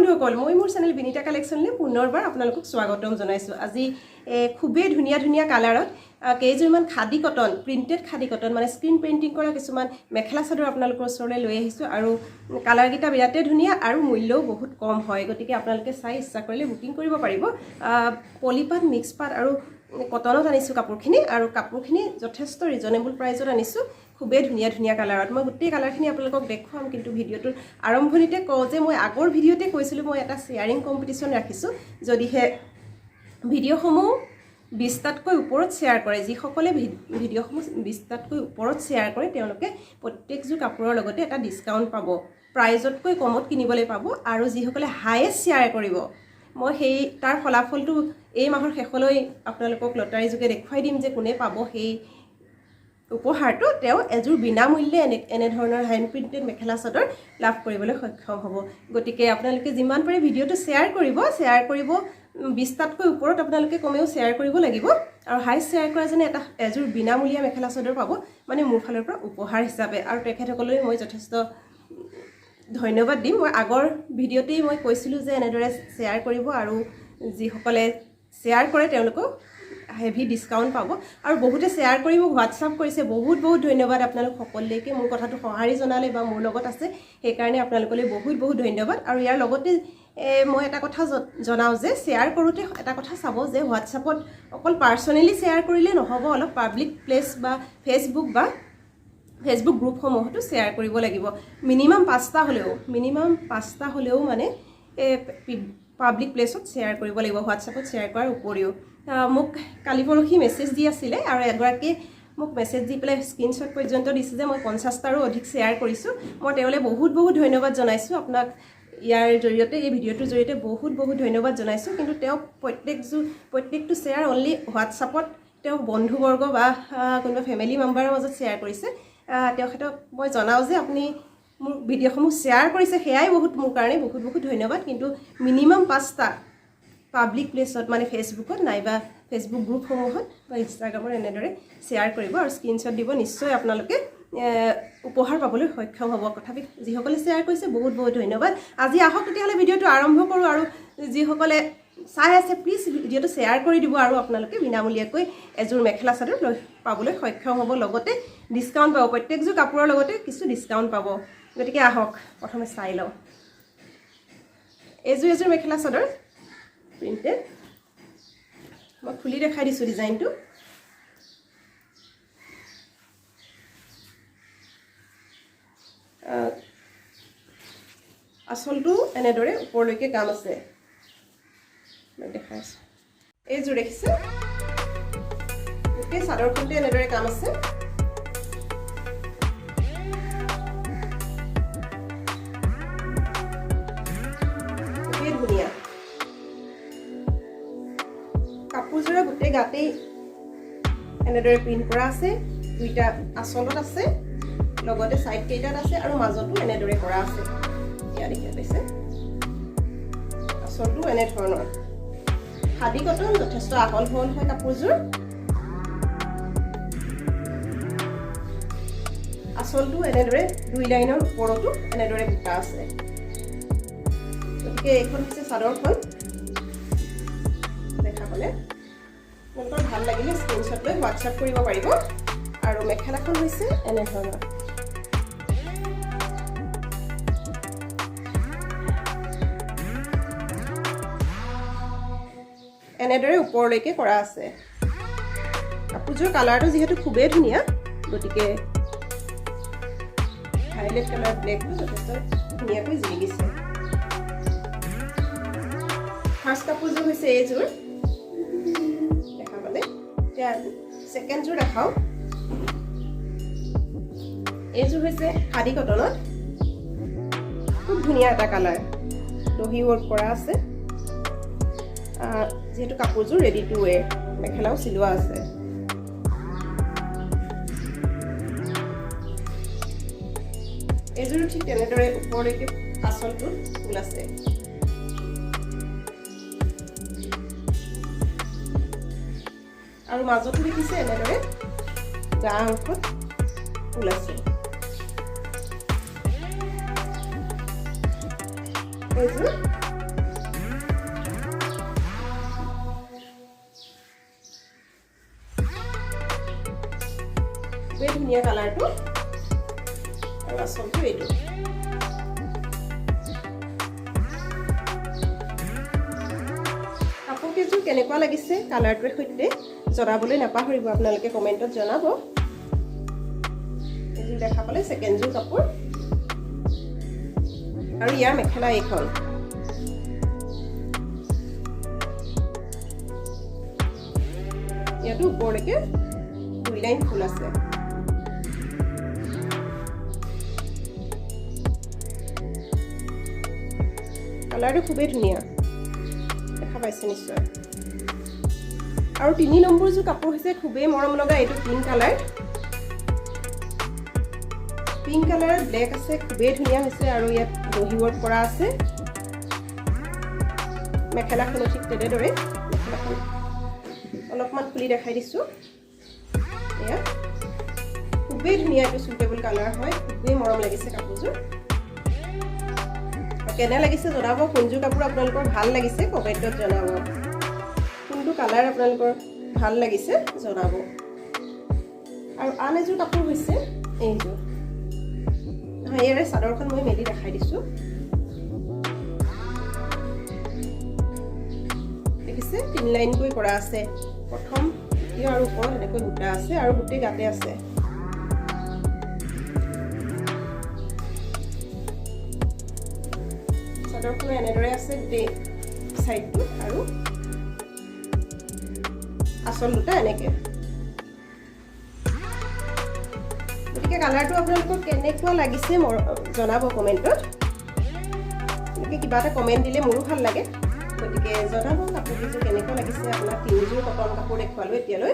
বন্ধুসকল মই মোৰ চেনেল বিনিতা কালেকশ্যনলৈ পুনৰবাৰ আপোনালোকক স্বাগতম জনাইছোঁ আজি খুবেই ধুনীয়া ধুনীয়া কালাৰত কেইজোৰমান khadi cotton printed khadi cotton মানে স্ক্ৰীন পেইণ্টিং কৰা কিছুমান মেখেলা চাদৰ আপোনালোকৰ ওচৰলৈ লৈ আহিছোঁ আৰু কালাৰকেইটা বিৰাটেই ধুনীয়া আৰু মূল্যও বহুত কম হয় গতিকে আপোনালোকে চাই ইচ্ছা কৰিলে বুকিং কৰিব পাৰিব পলিপাট মিক্স পাট আৰু কটনত আনিছোঁ কাপোৰখিনি আৰু কাপোৰখিনি যথেষ্ট ৰিজনেবল প্ৰাইজত আনিছোঁ খুবেই ধুনীয়া ধুনীয়া কালাৰত মই গোটেই কালাৰখিনি আপোনালোকক দেখুৱাম কিন্তু ভিডিঅ'টোৰ আৰম্ভণিতে কওঁ যে মই আগৰ ভিডিঅ'তে কৈছিলোঁ মই এটা শ্বেয়াৰিং কম্পিটিশ্যন ৰাখিছোঁ যদিহে ভিডিঅ'সমূহ 20টাতকৈ ওপৰত শ্বেয়াৰ কৰে যিসকলে ভিডিঅ'সমূহ 20টাতকৈ ওপৰত শ্বেয়াৰ কৰে তেওঁলোকে প্ৰত্যেকযোৰ কাপোৰৰ লগতে এটা ডিছকাউণ্ট পাব প্ৰাইজতকৈ কমত কিনিবলৈ পাব আৰু যিসকলে হাইয়েষ্ট শ্বেয়াৰ কৰিব মই সেই তাৰ ফলাফলটো এই মাহৰ শেষলৈ আপোনালোকক লটাৰী যোগে দেখুৱাই দিম যে কোনে পাব সেই উপহাৰটো তেওঁ এযোৰ বিনামূল্যে এনে ধৰণৰ হেণ্ড প্ৰিন্টেড মেখেলা চাদৰ লাভ কৰিবলৈ সক্ষম হ'ব গতিকে আপোনালোকে যিমান পাৰে ভিডিঅ'টো শ্বেয়াৰ কৰিব 20টাতকৈ ওপৰত আপোনালোকে কমেও শ্বেয়াৰ কৰিব লাগিব আৰু হাই শ্বেয়াৰ কৰা যেনে এটা এযোৰ বিনামূলীয়া মেখেলা চাদৰ পাব মানে মোৰ ফালৰ পৰা উপহাৰ হিচাপে আৰু তেখেতসকললৈ মই যথেষ্ট ধন্যবাদ দিম মই আগৰ ভিডিঅ'তেই মই কৈছিলোঁ যে এনেদৰে শ্বেয়াৰ কৰিব আৰু যিসকলে শ্বেয়াৰ কৰে তেওঁলোকক হেভি ডিছকাউণ্ট পাব আৰু বহুতে শ্বেয়াৰ কৰি মোক হোৱাটছআপ কৰিছে বহুত বহুত ধন্যবাদ আপোনালোক সকলোলৈকে মোৰ কথাটো সঁহাৰি জনালে বা মোৰ লগত আছে সেইকাৰণে আপোনালোকলৈ বহুত বহুত ধন্যবাদ আৰু ইয়াৰ লগতে মই এটা কথা জনাওঁ যে শ্বেয়াৰ কৰোঁতে এটা কথা চাব যে হোৱাটছআপত অকল পাৰ্চনেলি শ্বেয়াৰ কৰিলে নহ'ব অলপ পাব্লিক প্লেচ বা ফেচবুক গ্ৰুপসমূহতো শ্বেয়াৰ কৰিব লাগিব মিনিমাম 5টা হ'লেও মানে পাব্লিক প্লেচত শ্বেয়াৰ কৰিব লাগিব হোৱাটছআপত শ্বেয়াৰ কৰাৰ উপৰিও মোক কালি পৰহি মেছেজ দি আছিলে আৰু এগৰাকীয়ে মোক মেছেজ দি পেলাই স্ক্ৰীনশ্বট পৰ্যন্ত দিছে যে মই 50টাৰো অধিক শ্বেয়াৰ কৰিছোঁ মই তেওঁলৈ বহুত বহুত ধন্যবাদ জনাইছোঁ আপোনাক ইয়াৰ জৰিয়তে এই ভিডিঅ'টোৰ জৰিয়তে বহুত বহুত ধন্যবাদ জনাইছোঁ কিন্তু তেওঁ প্ৰত্যেকটো শ্বেয়াৰ অনলি হোৱাটছআপত তেওঁ বন্ধুবৰ্গ বা কোনোবা ফেমিলি মেম্বাৰৰ মাজত শ্বেয়াৰ কৰিছে তেখেতক মই জনাওঁ যে আপুনি মোৰ ভিডিঅ'সমূহ শ্বেয়াৰ কৰিছে সেয়াই বহুত মোৰ কাৰণে বহুত বহুত ধন্যবাদ কিন্তু মিনিমাম 5টা পাব্লিক প্লেচত মানে ফেচবুকত নাইবা ফেচবুক গ্ৰুপসমূহত বা ইনষ্টাগ্ৰামত এনেদৰে শ্বেয়াৰ কৰিব আৰু স্ক্ৰীনশ্বট দিব নিশ্চয় আপোনালোকে উপহাৰ পাবলৈ সক্ষম হ'ব তথাপি যিসকলে শ্বেয়াৰ কৰিছে বহুত বহুত ধন্যবাদ আজি আহক তেতিয়াহ'লে ভিডিঅ'টো আৰম্ভ কৰোঁ আৰু যিসকলে চাই আছে প্লিজ ভিডিঅ'টো শ্বেয়াৰ কৰি দিব আৰু আপোনালোকে বিনামূলীয়াকৈ এযোৰ মেখেলা চাদৰ পাবলৈ সক্ষম হ'ব লগতে ডিছকাউণ্ট পাব প্ৰত্যেকযোৰ কাপোৰৰ লগতে কিছু ডিছকাউণ্ট পাব গতিকে আহক প্ৰথমে চাই লওঁ এযোৰ মেখেলা চাদৰ প্ৰিন্টেড মই খুলি দেখাই দিছোঁ ডিজাইনটো আচলটো এনেদৰে ওপৰলৈকে কাম আছে মই দেখাই আছোঁ এইযোৰ দেখিছে গোটেই চাদৰখনতে এনেদৰে কাম আছে খুবেই ধুনীয়া কাপোৰযোৰা গোটেই গাতেই এনেদৰে প্ৰিণ্ট কৰা আছে দুইটা আচলত আছে লগতে সাইড কেইটাত আছে আৰু মাজতো এনেদৰে কৰা আছে ইয়া দেখিব পাইছে আচলটো এনে ধৰণৰ খাদী কটন যথেষ্ট আহল বহল হয় কাপোৰযোৰ আচলটো এনেদৰে দুই লাইনৰ ওপৰতো এনেদৰে বুটা আছে গতিকে এইখন হৈছে চাদৰখন দেখা পালে আপোনালোকৰ ভাল লাগিলে স্ক্ৰীনশ্বট লৈ হোৱাটছআপ কৰিব পাৰিব আৰু মেখেলাখন হৈছে এনে ধৰণৰ এনেদৰে ওপৰলৈকে কৰা আছে কাপোৰযোৰ কালাৰটো যিহেতু খুবেই ধুনীয়া গতিকে ভাইলেট কালাৰ ব্লেকটো যথেষ্ট ধুনীয়াকৈ জিলিকিছে ফাৰ্ষ্ট কাপোৰযোৰ হৈছে এইযোৰ দেখা পালে এতিয়া ছেকেণ্ডযোৰ দেখাওঁ এইযোৰ হৈছে খাদী কটনত খুব ধুনীয়া এটা কালাৰ দহি ৱৰ্ক কৰা আছে যেহেতু কাপোৰযোৰ ৰেডি টু ৱেৰ মেখেলাও চিলোৱা আছে এইযোৰো ঠিক তেনেদৰে ওপৰলৈকে আচলটো ফুল আছে আৰু মাজতো দেখিছে এনেদৰে গা অংশত ফুল আছে এইযোৰ ধুনীয়া কালাৰটো আৰু আচলটো এইটো কাপোৰ কেইযোৰ কেনেকুৱা লাগিছে কালাৰটোৰ সৈতে জনাবলৈ নাপাহৰিব আপোনালোকে কমেণ্টত জনাব এইযোৰ দেখা পালে ছেকেণ্ডযোৰ কাপোৰ আৰু ইয়াৰ মেখেলা এইখন ইয়াতো ওপৰলৈকে 2 লাইন ফুল আছে কালাৰটো খুবেই ধুনীয়া দেখা পাইছে নিশ্চয় আৰু 3 নম্বৰযোৰ কাপোৰ হৈছে খুবেই মৰম লগা এইটো pink colour pink colour black আছে খুবেই ধুনীয়া হৈছে আৰু ইয়াত দহি ৱৰ্ক কৰা আছে মেখেলাখনো ঠিক তেনেদৰে মেখেলাখন অলপমান খুলি দেখাই দিছোঁ এয়া খুবেই ধুনীয়া এইটো সুইটেবল কালাৰ হয় খুবেই মৰম লাগিছে কাপোৰযোৰ কেনে লাগিছে জনাব কোনযোৰ কাপোৰ আপোনালোকৰ ভাল লাগিছে কমেণ্টত জনাব কোনটো কালাৰ আপোনালোকৰ ভাল লাগিছে জনাব আৰু আন এযোৰ কাপোৰ হৈছে এইযোৰ ইয়াৰে চাদৰখন মই মেলি দেখাই দিছোঁ দেখিছে 3 লাইনকৈ কৰা আছে প্ৰথম দ্বিতীয় আৰু ওপৰত এনেকৈ বুটা আছে আৰু গোটেই গাতে আছে চাদৰখন এনেদৰে আছে গোটেই সাইডটো আৰু আসল দুটা এনেকে গতিকে কালাৰটো আপোনালোকৰ কেনেকুৱা লাগিছে জনাব কমেণ্টত কিবা এটা কমেণ্ট দিলে মোৰো ভাল লাগে গতিকে জনাব কাপোৰযোৰ কেনেকুৱা লাগিছে আপোনাৰ 3যোৰ কটন কাপোৰ দেখুৱালো এতিয়ালৈ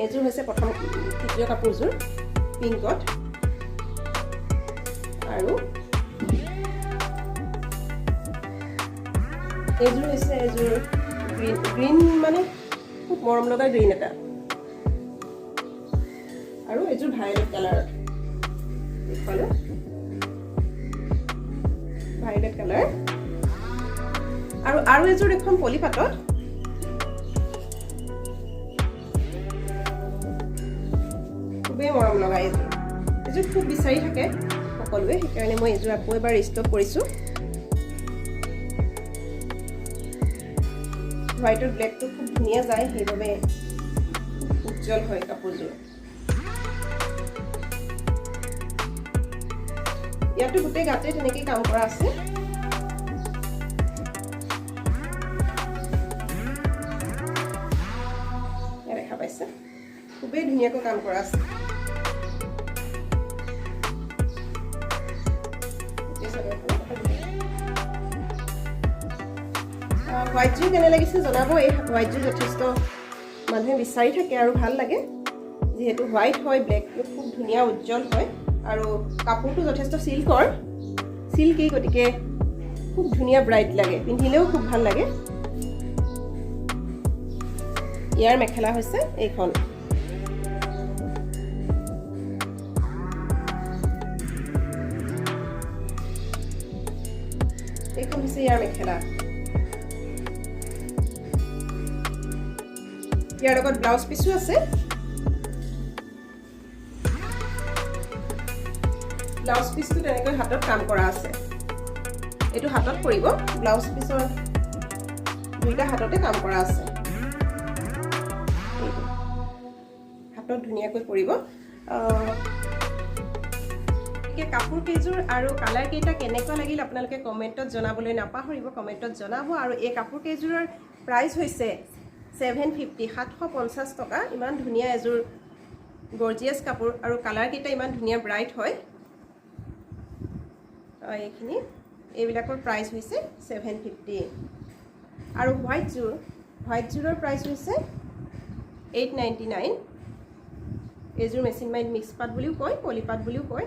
এইযোৰ হৈছে প্ৰথম তৃতীয় কাপোৰযোৰ পিংকত আৰু এইযোৰ হৈছে এইযোৰ গ্ৰীণ মানে খুব মৰম লগা গ্ৰীণ এটা আৰু এইযোৰ ভায়োলেট কালাৰ দেখুৱালো ভায়োলেট কালাৰ আৰু এযোৰ এখন পলিপাটত খুবেই মৰম লগা এইযোৰ খুব বিচাৰি থাকে সকলোৱে সেইকাৰণে মই এইযোৰ আকৌ এবাৰ ষ্টক কৰিছোঁ হোৱাইট আৰু ব্লেকটো খুব ধুনীয়া যায় সেইবাবে উজ্জ্বল হয় কাপোৰযোৰ ইয়াতো গোটেই গাতে তেনেকৈ কাম কৰা আছে দেখা পাইছে খুবেই ধুনীয়াকৈ কাম কৰা আছে হোৱাইটযোৰ কেনে লাগিছে জনাব এই হোৱাইটযোৰ যথেষ্ট মানুহে বিচাৰি থাকে আৰু ভাল লাগে যিহেতু হোৱাইট হয় ব্লেকটো খুব ধুনীয়া উজ্জ্বল হয় আৰু কাপোৰটো যথেষ্ট চিল্কি গতিকে খুব ধুনীয়া ব্ৰাইট লাগে পিন্ধিলেও খুব ভাল লাগে ইয়াৰ মেখেলা হৈছে এইখন হৈছে ইয়াৰ মেখেলা ইয়াৰ লগত ব্লাউজ পিছো আছে ব্লাউজ পিসটো তেনেকৈ হাতত কাম কৰা আছে এটো হাতত পৰিব ব্লাউজ পিসৰ দুইটা হাততে কাম কৰা আছে হাতত ধুনিয়াকৈ পৰিব কাপোৰ কেইযোৰ আৰু কালাৰ কেইটা কেনেকুৱা লাগিল আপোনালোকে কমেন্টত জনাবলৈ নাপাহৰিব কমেন্টত জনাব আৰু এই কাপোৰ কেইযোৰৰ প্ৰাইস হৈছে 750 750 টকা ইমান ধুনিয়া এযোৰ গৰ্জিয়াস কাপোৰ আৰু কালাৰ কেইটা ইমান ধুনিয়া ব্ৰাইট হয় এইখিনি এইবিলাকৰ প্ৰাইস হৈছে 750 আৰু হোৱাইট জোৰৰ প্ৰাইস হৈছে 899 এযোৰ মেচিন মাইড মিক্স পাট বুলিও কয় পলিপাট বুলিও কয়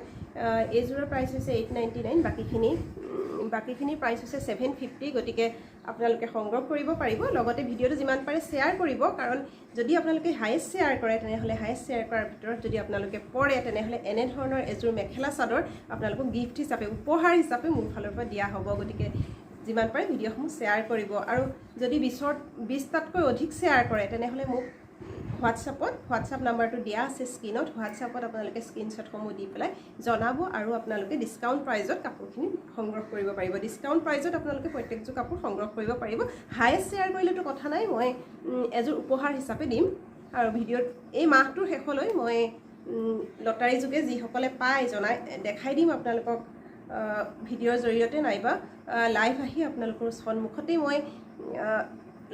এযোৰৰ প্ৰাইস হৈছে 899 বাকিখিনি প্ৰাইস হৈছে 750 গতিকে আপোনালোকে সংগ্ৰহ কৰিব পাৰিব লগতে ভিডিওটো যিমান পাৰে শেয়াৰ কৰিব কাৰণ যদি আপোনালোকে হাইয়েষ্ট শেয়াৰ কৰে তেনেহলে হাইয়েষ্ট শেয়াৰ কৰাৰ ভিতৰত যদি আপোনালোকে পৰে তেনেহলে এনে ধৰণৰ এযোৰ মেখেলা চাদৰ আপোনালোকক গিফট হিচাপে উপহাৰ হিচাপে মোৰ ফালৰ পৰা দিয়া হ'ব গতিকে যিমান পাৰে ভিডিওসমূহ শেয়াৰ কৰিব আৰু যদি 20টাতকৈ অধিক শেয়াৰ কৰে তেনেহলে মোক হোৱাটছআপ নাম্বাৰটো দিয়া আছে স্ক্ৰীনত হোৱাটছআপত আপোনালোকে স্ক্ৰীনশ্বটসমূহ দি পেলাই জনাব আৰু আপোনালোকে ডিছকাউণ্ট প্ৰাইজত কাপোৰখিনি সংগ্ৰহ কৰিব পাৰিব ডিছকাউণ্ট প্ৰাইজত আপোনালোকে প্ৰত্যেকযোৰ কাপোৰ সংগ্ৰহ কৰিব পাৰিব হায়েষ্ট শ্বেয়াৰ কৰিলেতো কথা নাই মই এযোৰ উপহাৰ হিচাপে দিম আৰু ভিডিঅ'ত এই মাহটোৰ শেষলৈ মই লটাৰী যোগে যিসকলে পায় দেখাই দিম আপোনালোকক ভিডিঅ'ৰ জৰিয়তে নাইবা লাইভ আহি আপোনালোকৰ সন্মুখতেই মই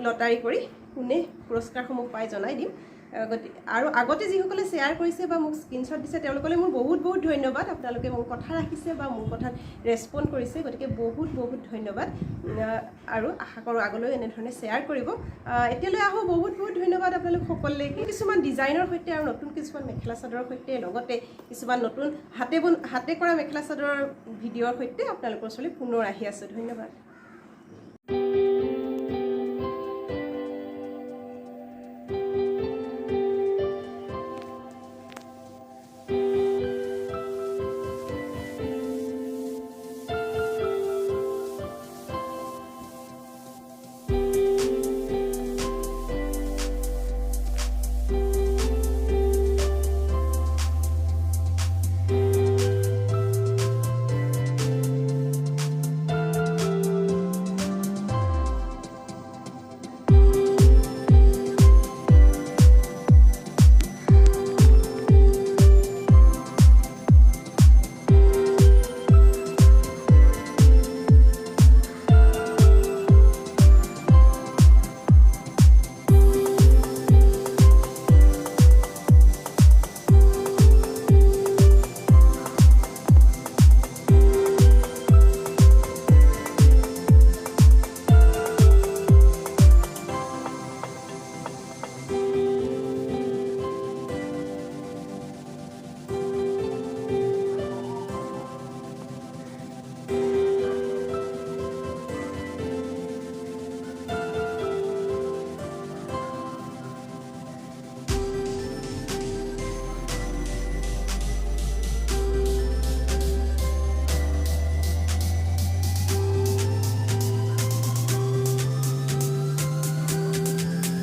লটাৰী কৰি কোনে পুৰস্কাৰসমূহ পাই জনাই দিম আৰু আগতে যিসকলে শ্বেয়াৰ কৰিছে বা মোক স্ক্ৰীনশ্বট দিছে তেওঁলোকলৈ মোৰ বহুত ধন্যবাদ আপোনালোকে মোৰ কথা ৰাখিছে বা মোৰ কথাত ৰেছপণ্ড কৰিছে গতিকে বহুত ধন্যবাদ আৰু আশা কৰোঁ আগলৈ এনেধৰণে শ্বেয়াৰ কৰিব এতিয়ালৈ আহোঁ বহুত ধন্যবাদ আপোনালোক সকলোলৈ কিছুমান ডিজাইনৰ সৈতে আৰু নতুন কিছুমান মেখেলা চাদৰৰ সৈতে লগতে কিছুমান নতুন হাতে কৰা মেখেলা চাদৰৰ ভিডিঅ'ৰ সৈতে আপোনালোকৰ ওচৰলৈ পুনৰ আহি আছোঁ ধন্যবাদ